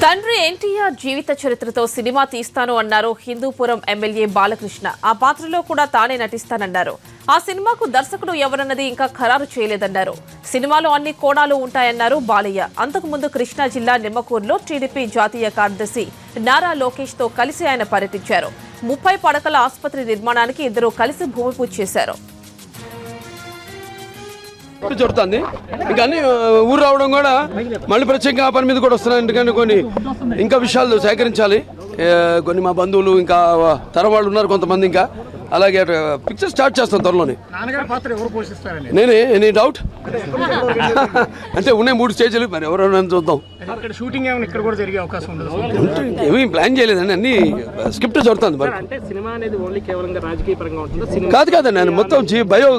తండ్రి ఎన్టీఆర్ జీవిత చరిత్రతో సినిమా తీస్తాను అన్నారు హిందూపురం ఎమ్మెల్యే బాలకృష్ణ. ఆ పాత్రలో కూడా తానే నటిస్తానన్నారు. ఆ సినిమాకు దర్శకుడు ఎవరన్నది ఇంకా ఖరారు చేయలేదన్నారు. సినిమాలో అన్ని కోణాలు ఉంటాయన్నారు బాలయ్య. అంతకుముందు కృష్ణా జిల్లా నిమ్మకూరులో టీడీపీ జాతీయ కార్యదర్శి నారా లోకేష్ తో కలిసి ఆయన పర్యటించారు. 30 పడకల ఆసుపత్రి నిర్మాణానికి ఇద్దరు కలిసి భూమి పూజ చేశారు. జరుగుతుంది ఇంకా అన్ని ఊరు రావడం కూడా మళ్ళీ ప్రత్యేకంగా ఆ పని మీద కూడా వస్తున్నాయి. ఎందుకంటే కొన్ని ఇంకా విషయాలు సేకరించాలి. కొన్ని మా బంధువులు ఇంకా తరం వాళ్ళు ఉన్నారు కొంతమంది. ఇంకా అలాగే పిక్చర్ స్టార్ట్ చేస్తాం త్వరలోనే. నేనే ఎనీ డౌట్ అంటే ఉన్నాయి 3 స్టేజ్లు, మరి ఎవరైనా చూద్దాం. ఏమీ ప్లాన్ చేయలేదండి, అన్ని స్క్రిప్ట్ జరుగుతుంది. కాదు కాదండి, నేను మొత్తం బయో